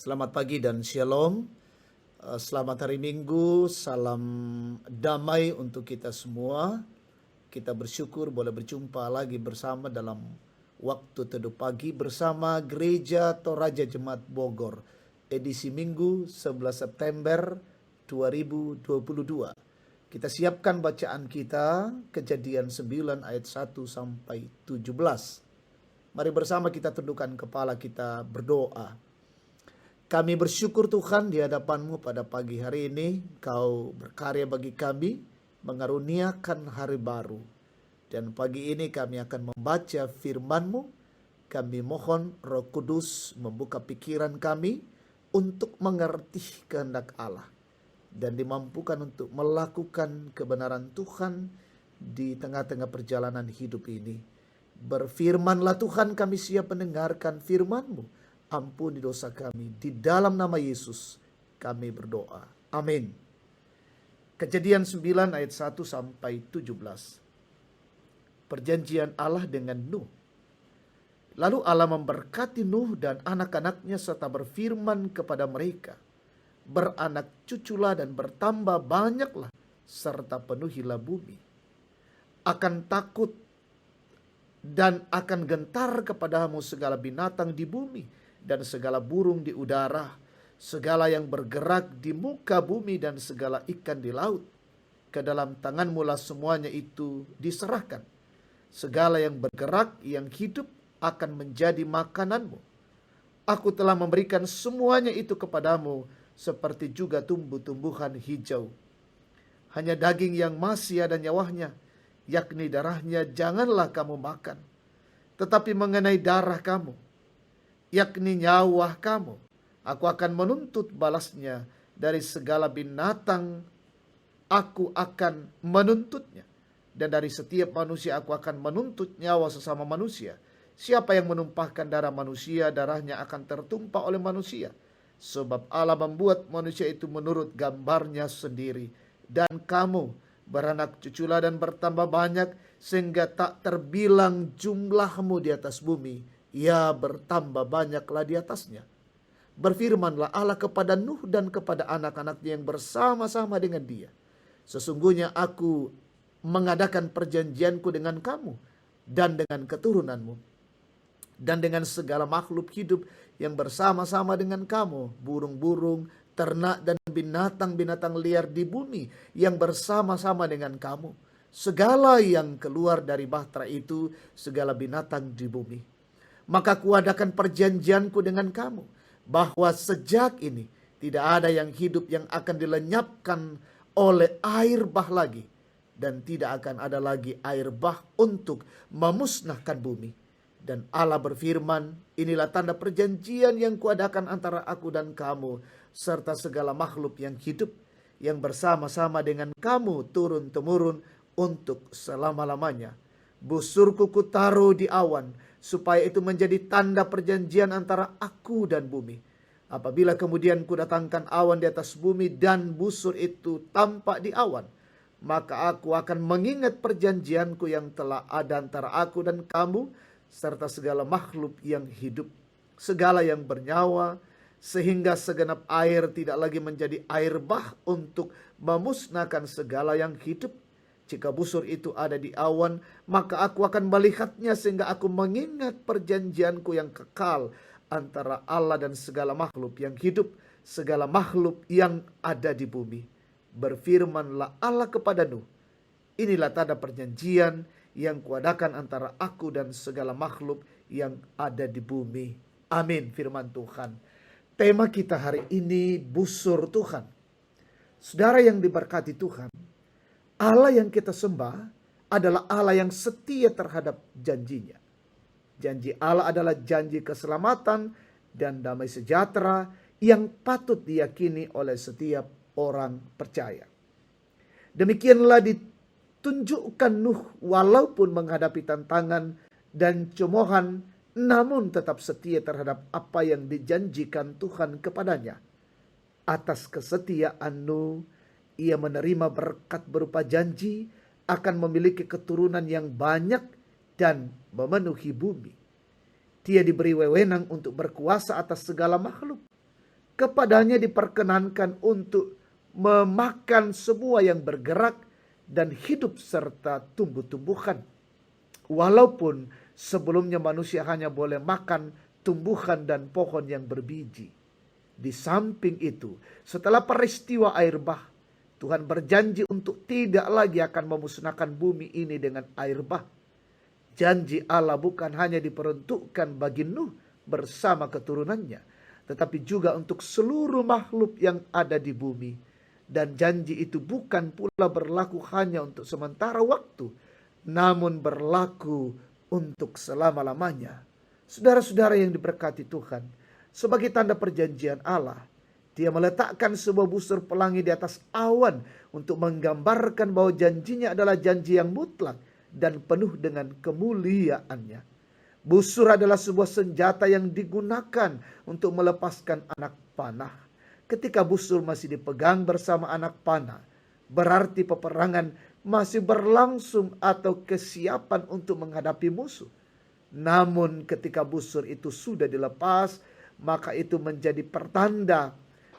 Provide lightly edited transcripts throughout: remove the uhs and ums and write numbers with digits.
Selamat pagi dan shalom. Selamat hari Minggu, salam damai untuk kita semua. Kita bersyukur boleh berjumpa lagi bersama dalam waktu teduh pagi bersama Gereja Toraja Jemaat Bogor, edisi Minggu 11 September 2022. Kita siapkan bacaan kita, Kejadian 9 ayat 1 sampai 17. Mari bersama kita tundukkan kepala, kita berdoa. Kami bersyukur Tuhan di hadapan-Mu pada pagi hari ini. Kau berkarya bagi kami, mengaruniakan hari baru. Dan pagi ini kami akan membaca firman-Mu. Kami mohon Roh Kudus membuka pikiran kami untuk mengerti kehendak Allah. Dan dimampukan untuk melakukan kebenaran Tuhan di tengah-tengah perjalanan hidup ini. Berfirmanlah Tuhan, kami siap mendengarkan firman-Mu. Ampuni dosa kami. Di dalam nama Yesus kami berdoa. Amin. Kejadian 9 ayat 1 sampai 17. Perjanjian Allah dengan Nuh. Lalu Allah memberkati Nuh dan anak-anaknya serta berfirman kepada mereka, beranak cuculah dan bertambah banyaklah serta penuhilah bumi. Akan takut dan akan gentar kepadamu segala binatang di bumi dan segala burung di udara, segala yang bergerak di muka bumi dan segala ikan di laut. Ke dalam tanganmu lah semuanya itu diserahkan. Segala yang bergerak, yang hidup akan menjadi makananmu. Aku telah memberikan semuanya itu kepadamu, seperti juga tumbuh-tumbuhan hijau. Hanya daging yang masih ada nyawanya, yakni darahnya, janganlah kamu makan. Tetapi mengenai darah kamu, yakni nyawa kamu, aku akan menuntut balasnya dari segala binatang. Aku akan menuntutnya, dan dari setiap manusia aku akan menuntut nyawa sesama manusia. Siapa yang menumpahkan darah manusia, darahnya akan tertumpah oleh manusia. Sebab Allah membuat manusia itu menurut gambarnya sendiri. Dan kamu beranak cuculah dan bertambah banyak, sehingga tak terbilang jumlahmu di atas bumi. Ya, bertambah banyaklah di atasnya. Berfirmanlah Allah kepada Nuh dan kepada anak-anaknya yang bersama-sama dengan dia. Sesungguhnya aku mengadakan perjanjianku dengan kamu dan dengan keturunanmu, dan dengan segala makhluk hidup yang bersama-sama dengan kamu, burung-burung, ternak dan binatang-binatang liar di bumi yang bersama-sama dengan kamu, segala yang keluar dari bahtera itu, segala binatang di bumi. Maka kuadakan perjanjianku dengan kamu, bahwa sejak ini tidak ada yang hidup yang akan dilenyapkan oleh air bah lagi, dan tidak akan ada lagi air bah untuk memusnahkan bumi. Dan Allah berfirman, inilah tanda perjanjian yang kuadakan antara aku dan kamu, serta segala makhluk yang hidup, yang bersama-sama dengan kamu turun-temurun untuk selama-lamanya. Busurku kutaruh di awan, supaya itu menjadi tanda perjanjian antara aku dan bumi. Apabila kemudian kudatangkan awan di atas bumi dan busur itu tampak di awan, maka aku akan mengingat perjanjianku yang telah ada antara aku dan kamu, serta segala makhluk yang hidup, segala yang bernyawa, sehingga segenap air tidak lagi menjadi air bah untuk memusnahkan segala yang hidup. Jika busur itu ada di awan, maka aku akan melihatnya, sehingga aku mengingat perjanjianku yang kekal antara Allah dan segala makhluk yang hidup, segala makhluk yang ada di bumi. Berfirmanlah Allah kepada Nuh, inilah tanda perjanjian yang kuadakan antara aku dan segala makhluk yang ada di bumi. Amin. Firman Tuhan. Tema kita hari ini, busur Tuhan. Saudara yang diberkati Tuhan, Allah yang kita sembah adalah Allah yang setia terhadap janjinya. Janji Allah adalah janji keselamatan dan damai sejahtera yang patut diyakini oleh setiap orang percaya. Demikianlah ditunjukkan Nuh walaupun menghadapi tantangan dan cemoohan, namun tetap setia terhadap apa yang dijanjikan Tuhan kepadanya. Atas kesetiaan Nuh, ia menerima berkat berupa janji akan memiliki keturunan yang banyak dan memenuhi bumi. Dia diberi wewenang untuk berkuasa atas segala makhluk. Kepadanya diperkenankan untuk memakan semua yang bergerak dan hidup serta tumbuh-tumbuhan. Walaupun sebelumnya manusia hanya boleh makan tumbuhan dan pohon yang berbiji. Di samping itu, setelah peristiwa air bah, Tuhan berjanji untuk tidak lagi akan memusnahkan bumi ini dengan air bah. Janji Allah bukan hanya diperuntukkan bagi Nuh bersama keturunannya, tetapi juga untuk seluruh makhluk yang ada di bumi. Dan janji itu bukan pula berlaku hanya untuk sementara waktu, namun berlaku untuk selama-lamanya. Saudara-saudara yang diberkati Tuhan, sebagai tanda perjanjian Allah, Dia meletakkan sebuah busur pelangi di atas awan untuk menggambarkan bahwa janjinya adalah janji yang mutlak dan penuh dengan kemuliaannya. Busur adalah sebuah senjata yang digunakan untuk melepaskan anak panah. Ketika busur masih dipegang bersama anak panah, berarti peperangan masih berlangsung atau kesiapan untuk menghadapi musuh. Namun ketika busur itu sudah dilepas, maka itu menjadi pertanda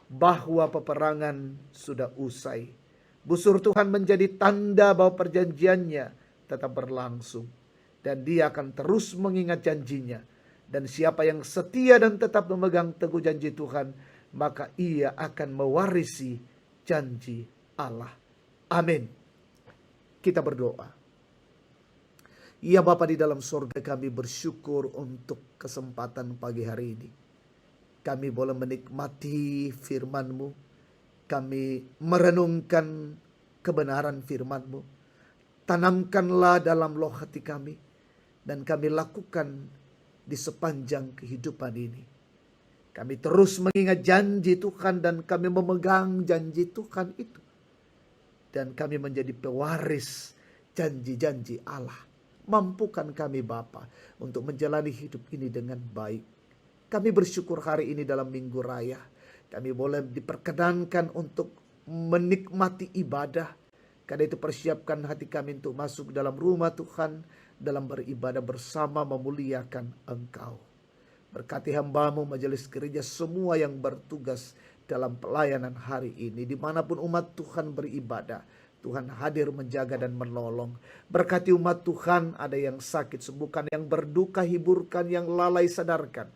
bahwa peperangan sudah usai. Busur Tuhan menjadi tanda bahwa perjanjiannya tetap berlangsung. Dan Dia akan terus mengingat janjinya. Dan siapa yang setia dan tetap memegang teguh janji Tuhan, maka ia akan mewarisi janji Allah. Amin. Kita berdoa. Ya Bapa di dalam surga, kami bersyukur untuk kesempatan pagi hari ini. Kami boleh menikmati firman-Mu. Kami merenungkan kebenaran firman-Mu. Tanamkanlah dalam loh hati kami. Dan kami lakukan di sepanjang kehidupan ini. Kami terus mengingat janji Tuhan dan kami memegang janji Tuhan itu. Dan kami menjadi pewaris janji-janji Allah. Mampukan kami Bapa untuk menjalani hidup ini dengan baik. Kami bersyukur hari ini dalam Minggu Raya. Kami boleh diperkenankan untuk menikmati ibadah. Karena itu persiapkan hati kami untuk masuk dalam rumah Tuhan. Dalam beribadah bersama memuliakan Engkau. Berkati hamba-Mu, majelis gereja, semua yang bertugas dalam pelayanan hari ini. Dimanapun umat Tuhan beribadah, Tuhan hadir menjaga dan menolong. Berkati umat Tuhan, ada yang sakit sembuhkan, yang berduka hiburkan, yang lalai sadarkan,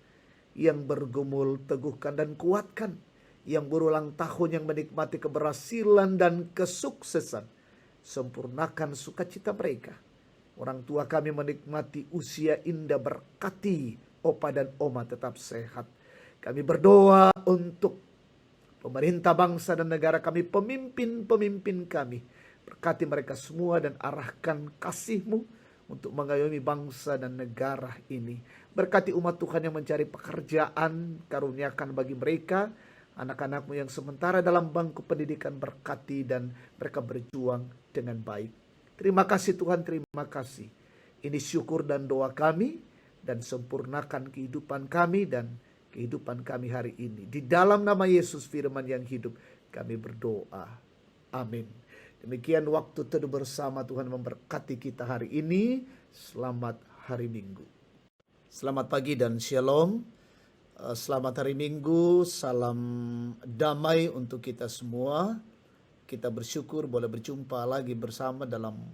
yang bergumul teguhkan dan kuatkan, yang berulang tahun yang menikmati keberhasilan dan kesuksesan, sempurnakan sukacita mereka. Orang tua kami menikmati usia indah, berkati opa dan oma tetap sehat. Kami berdoa untuk pemerintah bangsa dan negara kami, pemimpin-pemimpin kami. Berkati mereka semua dan arahkan kasih-Mu untuk mengayomi bangsa dan negara ini. Berkati umat Tuhan yang mencari pekerjaan, karuniakan bagi mereka. Anak-anak-Mu yang sementara dalam bangku pendidikan, berkati dan mereka berjuang dengan baik. Terima kasih Tuhan, terima kasih. Ini syukur dan doa kami, dan sempurnakan kehidupan kami dan kehidupan kami hari ini. Di dalam nama Yesus firman yang hidup, kami berdoa. Amin. Demikian waktu teduh bersama, Tuhan memberkati kita hari ini. Selamat hari Minggu. Selamat pagi dan shalom. Selamat hari Minggu, salam damai untuk kita semua. Kita bersyukur boleh berjumpa lagi bersama dalam